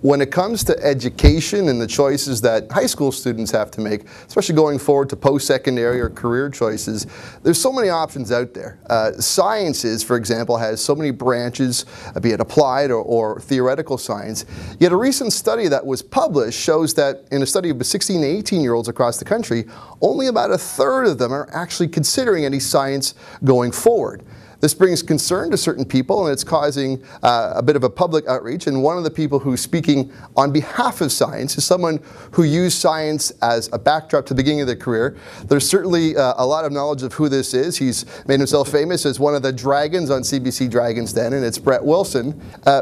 when it comes to education and the choices that high school students have to make, especially going forward to post-secondary or career choices, there's so many options out there. Sciences, for example, has so many branches, be it applied or theoretical science. Yet a recent study that was published shows that in a study of 16 to 18-year-olds across the country, only about a third of them are actually considering any science going forward. This brings concern to certain people, and it's causing a bit of a public outreach. And one of the people who's speaking on behalf of science is someone who used science as a backdrop to the beginning of their career. There's certainly a lot of knowledge of who this is. He's made himself famous as one of the dragons on CBC Dragon's Den, and it's Brett Wilson.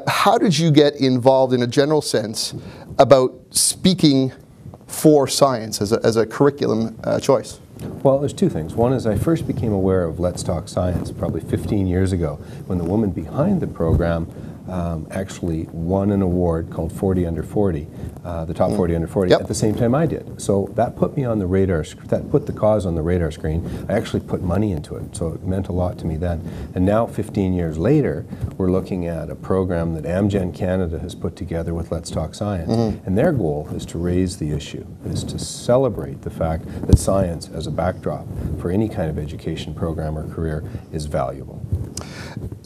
How did you get involved in a general sense about speaking for science as a curriculum choice? Well, there's two things. One is I first became aware of Let's Talk Science probably 15 years ago when the woman behind the program actually won an award called 40 Under 40, the top 40 Under 40, at the same time I did. So that put me on the radar, that put the cause on the radar screen. I actually put money into it, so it meant a lot to me then. And now, 15 years later, we're looking at a program that Amgen Canada has put together with Let's Talk Science. And their goal is to raise the issue, is to celebrate the fact that science as a backdrop for any kind of education program or career is valuable.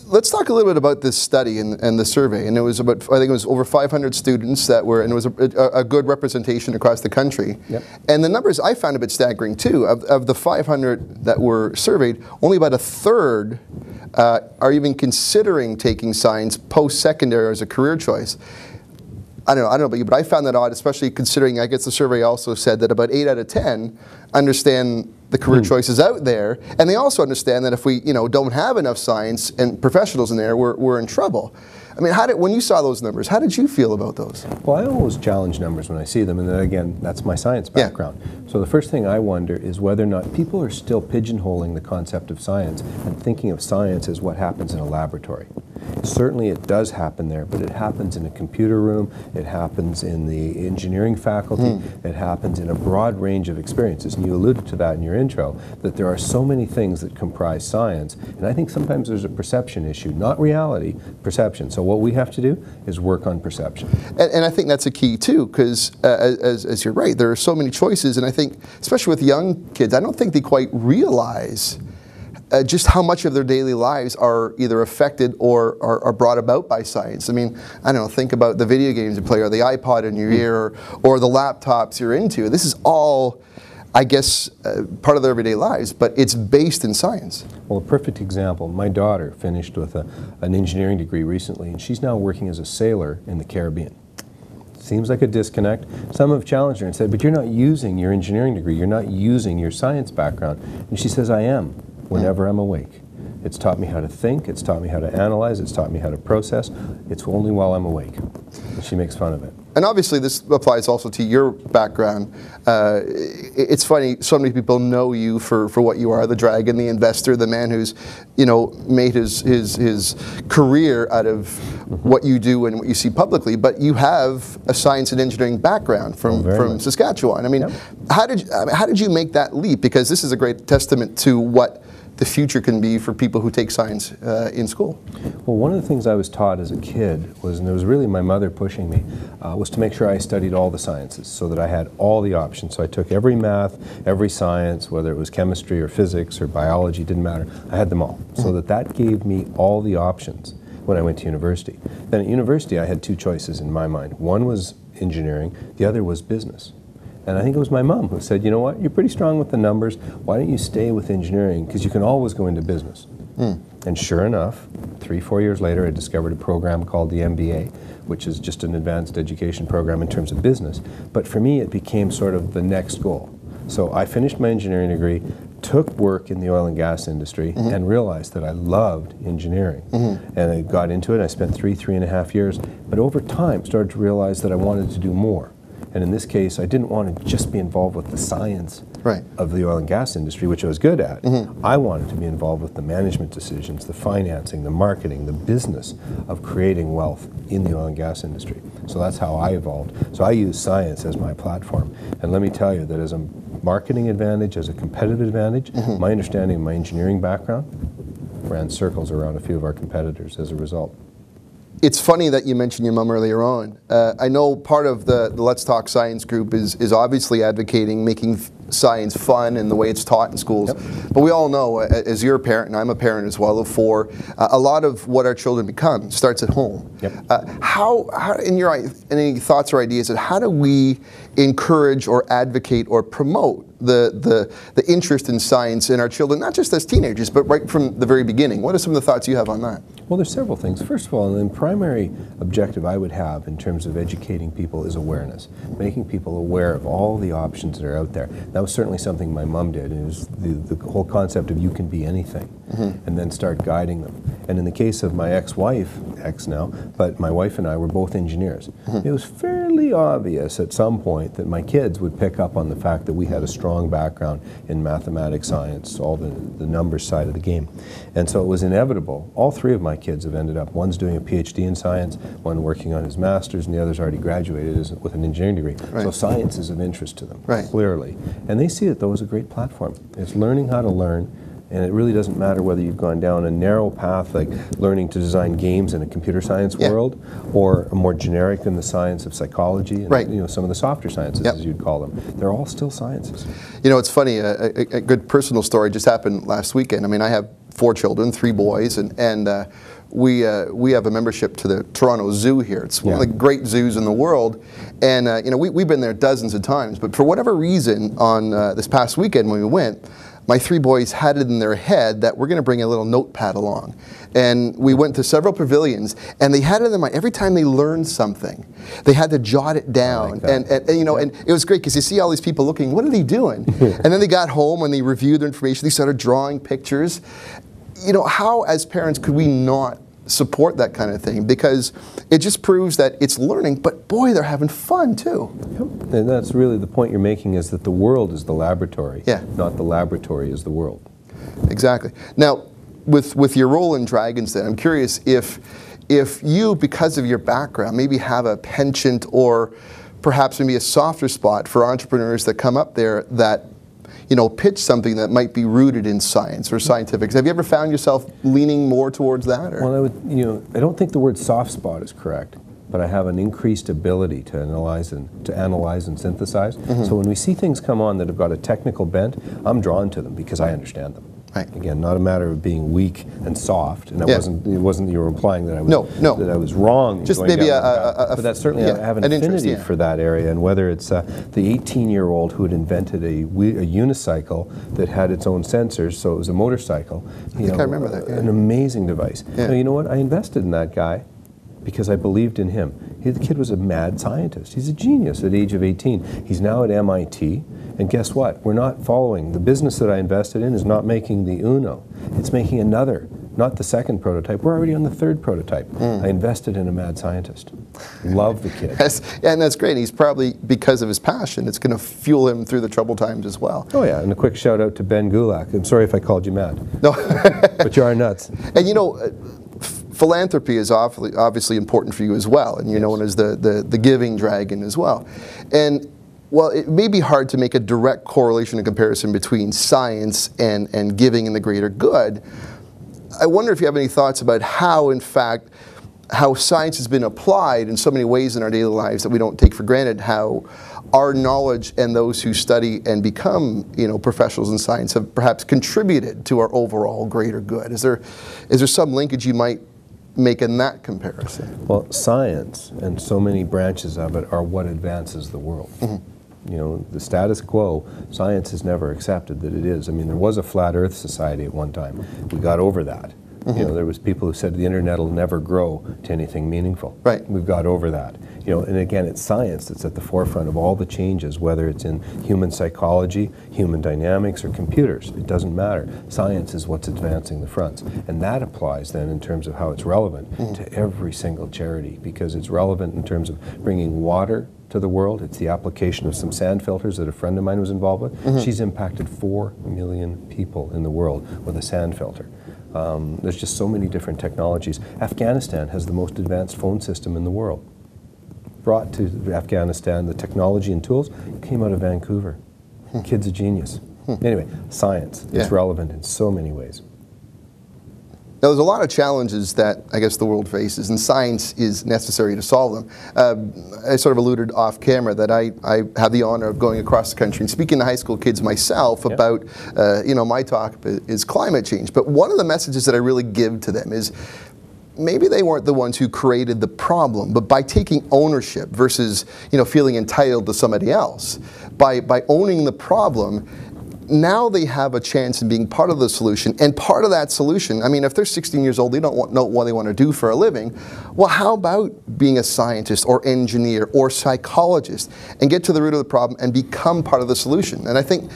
Let's talk a little bit about this study and the survey. And it was about, I think it was over 500 students that were, and it was a good representation across the country. And the numbers I found a bit staggering too. Of the 500 that were surveyed, only about a third are even considering taking science post-secondary as a career choice. I don't know about you, but I found that odd, especially considering, I guess the survey also said that about 8 out of 10 understand the career choices out there, and they also understand that if we, don't have enough science and professionals in there, we're in trouble. I mean, when you saw those numbers, how did you feel about those? Well, I always challenge numbers when I see them, and then again, that's my science background. So the first thing I wonder is whether or not people are still pigeonholing the concept of science and thinking of science as what happens in a laboratory. Certainly it does happen there, but it happens in a computer room, it happens in the engineering faculty, it happens in a broad range of experiences. And you alluded to that in your intro, that there are so many things that comprise science, and I think sometimes there's a perception issue, not reality, perception. So what we have to do is work on perception. And I think that's a key too, because as you're right, there are so many choices, and I think, especially with young kids, I don't think they quite realize just how much of their daily lives are either affected or are brought about by science. I mean, I don't know, think about the video games you play, or the iPod in your ear, or the laptops you're into. This is all, I guess, part of their everyday lives, but it's based in science. Well, a perfect example, my daughter finished with an engineering degree recently, and she's now working as a sailor in the Caribbean. Seems like a disconnect. Some have challenged her and said, but you're not using your engineering degree, you're not using your science background. And she says, I am, whenever I'm awake. It's taught me how to think, it's taught me how to analyze, it's taught me how to process. It's only while I'm awake. And she makes fun of it. And obviously this applies also to your background. It's funny, so many people know you for what you are, the dragon, the investor, the man who's, made his career out of what you do and what you see publicly, but you have a science and engineering background from Saskatchewan. I mean, how did you make that leap? Because this is a great testament to what the future can be for people who take science in school. Well, one of the things I was taught as a kid was, and it was really my mother pushing me, was to make sure I studied all the sciences so that I had all the options. So I took every math, every science, whether it was chemistry or physics or biology, didn't matter. I had them all. So that gave me all the options when I went to university. Then at university I had two choices in my mind. One was engineering, the other was business. And I think it was my mom who said, you know what, you're pretty strong with the numbers, why don't you stay with engineering, because you can always go into business. And sure enough, 3-4 years later, I discovered a program called the MBA, which is just an advanced education program in terms of business. But for me, it became sort of the next goal. So I finished my engineering degree, took work in the oil and gas industry, and realized that I loved engineering. And I got into it, I spent 3.5 years, but over time started to realize that I wanted to do more. And in this case, I didn't want to just be involved with the science of the oil and gas industry, which I was good at. I wanted to be involved with the management decisions, the financing, the marketing, the business of creating wealth in the oil and gas industry. So that's how I evolved. So I use science as my platform. And let me tell you that as a marketing advantage, as a competitive advantage, my understanding of my engineering background ran circles around a few of our competitors as a result. It's funny that you mentioned your mom earlier on. I know part of the Let's Talk Science group is obviously advocating making science fun and the way it's taught in schools. Yep. But we all know, as you're a parent, and I'm a parent as well, a lot of what our children become starts at home. Yep. How, in your any thoughts or ideas, how do we encourage or advocate or promote the interest in science in our children, not just as teenagers, but right from the very beginning? What are some of the thoughts you have on that? Well, there's several things. First of all, the primary objective I would have in terms of educating people is awareness, making people aware of all the options that are out there. That was certainly something my mom did. It was the whole concept of you can be anything, and then start guiding them. And in the case of my ex-wife, ex now, but my wife and I were both engineers. It was fairly obvious at some point that my kids would pick up on the fact that we had a strong background in mathematics, science, all the numbers side of the game. And so it was inevitable. All three of my kids have ended up, one's doing a PhD in science, one working on his master's, and the other's already graduated with an engineering degree. Right. So science is of interest to them, right, clearly. And they see it, though, as a great platform. It's learning how to learn, and it really doesn't matter whether you've gone down a narrow path like learning to design games in a computer science world, or a more generic in the science of psychology, and some of the softer sciences, as you'd call them. They're all still sciences. You know, it's funny, a good personal story just happened last weekend. I mean, I have 4 children, 3 boys, and we have a membership to the Toronto Zoo here. It's one of the great zoos in the world, and we've been there dozens of times. But for whatever reason, on this past weekend when we went, my 3 boys had it in their head that we're going to bring a little notepad along. And we went to several pavilions, and they had it in their mind every time they learned something, they had to jot it down. And it was great because you see all these people looking, what are they doing? And then they got home and they reviewed their information, they started drawing pictures. How as parents could we not support that kind of thing? Because it just proves that it's learning, but boy, they're having fun too. Yep. And that's really the point you're making, is that the world is the laboratory, not the laboratory is the world. Exactly. Now, with your role in Dragons then, I'm curious if you, because of your background, maybe have a penchant or perhaps maybe a softer spot for entrepreneurs that come up there that pitch something that might be rooted in science or scientific. Have you ever found yourself leaning more towards that? Or? Well, I don't think the word soft spot is correct, but I have an increased ability to analyze and synthesize. So when we see things come on that have got a technical bent, I'm drawn to them because I understand them. Right. Again, not a matter of being weak and soft, and it wasn't you were implying that I was that I was wrong. Just maybe but that's certainly I have an affinity for that area, and whether it's the 18-year-old who had invented a unicycle that had its own sensors, so it was a motorcycle. I remember that. An amazing device. Now, you know what? I invested in that guy because I believed in him. The kid was a mad scientist. He's a genius at the age of 18. He's now at MIT. And guess what? We're not following. The business that I invested in is not making the Uno. It's making another, not the second prototype. We're already on the 3rd prototype. I invested in a mad scientist. Love the kid. And that's great. He's probably, because of his passion, it's going to fuel him through the troubled times as well. Oh yeah, and a quick shout out to Ben Gulak. I'm sorry if I called you mad. No. But you are nuts. And philanthropy is obviously important for you as well, and you're known as the giving dragon as well. And well, it may be hard to make a direct correlation and comparison between science and giving and the greater good. I wonder if you have any thoughts about how, in fact, how science has been applied in so many ways in our daily lives that we don't take for granted, how our knowledge and those who study and become, professionals in science have perhaps contributed to our overall greater good. Is there some linkage you might make in that comparison? Well, science and so many branches of it are what advances the world. The status quo, science has never accepted that it is. I mean, there was a flat Earth society at one time. We got over that. There was people who said the internet will never grow to anything meaningful. Right. We've got over that. And again, it's science that's at the forefront of all the changes, whether it's in human psychology, human dynamics, or computers. It doesn't matter. Science is what's advancing the fronts. And that applies then in terms of how it's relevant to every single charity, because it's relevant in terms of bringing water to the world. It's the application of some sand filters that a friend of mine was involved with. She's impacted 4 million people in the world with a sand filter. There's just so many different technologies. Afghanistan has the most advanced phone system in the world. Brought to Afghanistan, the technology and tools came out of Vancouver. Kid's a genius. Anyway, science. It's relevant in so many ways. Now, there's a lot of challenges that I guess the world faces, and science is necessary to solve them. I sort of alluded off camera that I have the honor of going across the country and speaking to high school kids myself about, my talk is climate change. But one of the messages that I really give to them is maybe they weren't the ones who created the problem, but by taking ownership versus feeling entitled to somebody else, by owning the problem, now they have a chance in being part of the solution. And part of that solution, I mean, if they're 16 years old, they don't know what they want to do for a living. Well, how about being a scientist or engineer or psychologist and get to the root of the problem and become part of the solution? And I think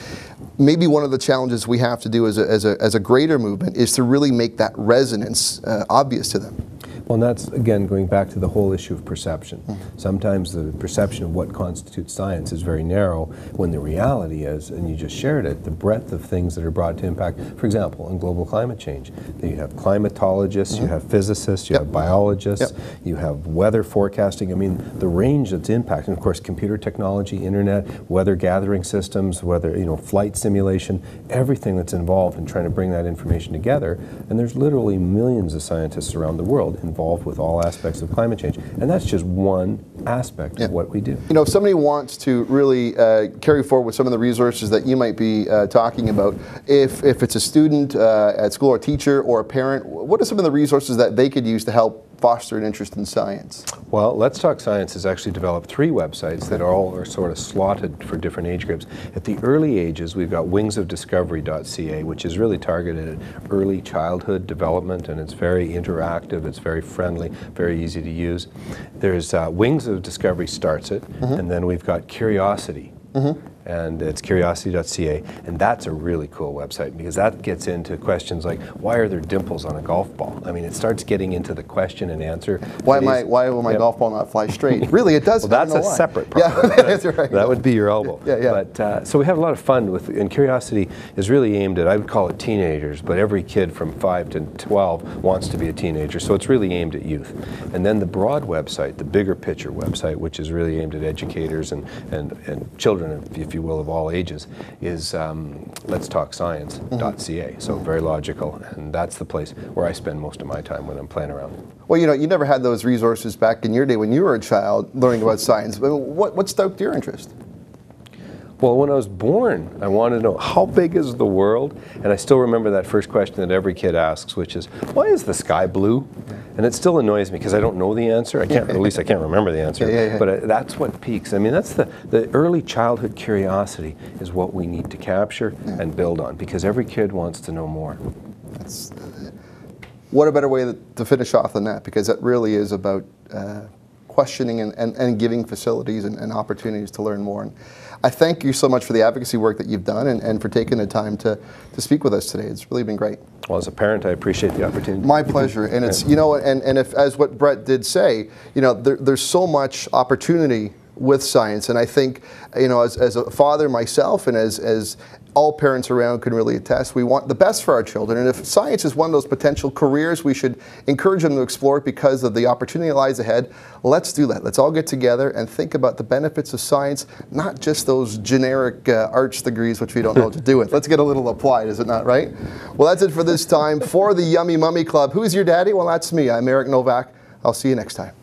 maybe one of the challenges we have to do as a greater movement is to really make that resonance obvious to them. Well, and that's, again, going back to the whole issue of perception. Sometimes the perception of what constitutes science is very narrow, when the reality is, and you just shared it, the breadth of things that are brought to impact. For example, in global climate change, you have climatologists, you have physicists, you have biologists, you have weather forecasting. I mean, the range that's impacting, of course, computer technology, internet, weather gathering systems, weather, flight simulation, everything that's involved in trying to bring that information together. And there's literally millions of scientists around the world involved with all aspects of climate change. And that's just one aspect of what we do. If somebody wants to really carry forward with some of the resources that you might be talking about, if it's a student at school or a teacher or a parent, what are some of the resources that they could use to help foster an interest in science? Well, Let's Talk Science has actually developed 3 websites that all are sort of slotted for different age groups. At the early ages, we've got wingsofdiscovery.ca, which is really targeted at early childhood development, and it's very interactive, it's very friendly, very easy to use. There's Wings of Discovery starts it, and then we've got Curiosity. And it's curiosity.ca, and that's a really cool website because that gets into questions like, why are there dimples on a golf ball? I mean, it starts getting into the question and answer. Why will my golf ball not fly straight? Really, it doesn't. Well, that's a separate problem. Yeah, that's right. That would be your elbow. But so we have a lot of fun with, and Curiosity is really aimed at, I would call it teenagers, but every kid from 5 to 12 wants to be a teenager, so it's really aimed at youth. And then the broad website, the bigger picture website, which is really aimed at educators and children, if you will, of all ages, is letstalkscience.ca. So very logical, and that's the place where I spend most of my time when I'm playing around. Well, you never had those resources back in your day when you were a child learning about science. What stoked your interest? Well, when I was born, I wanted to know, how big is the world? And I still remember that first question that every kid asks, which is, why is the sky blue? And it still annoys me because I don't know the answer. I can't, at least I can't remember the answer. But that's what piques. I mean, that's the early childhood curiosity is what we need to capture and build on, because every kid wants to know more. What a better way to finish off than that, because that really is about questioning and giving facilities and opportunities to learn more. And I thank you so much for the advocacy work that you've done and for taking the time to speak with us today. It's really been great. Well, as a parent, I appreciate the opportunity. My pleasure. And it's, and if, as what Brett did say, there's so much opportunity with science. And I think, as a father myself and as all parents around can really attest, we want the best for our children. And if science is one of those potential careers, we should encourage them to explore it because of the opportunity that lies ahead. Let's do that. Let's all get together and think about the benefits of science, not just those generic arts degrees which we don't know what to do with. Let's get a little applied, is it not right? Well, that's it for this time. For the Yummy Mummy Club, who's your daddy? Well, that's me. I'm Eric Novak. I'll see you next time.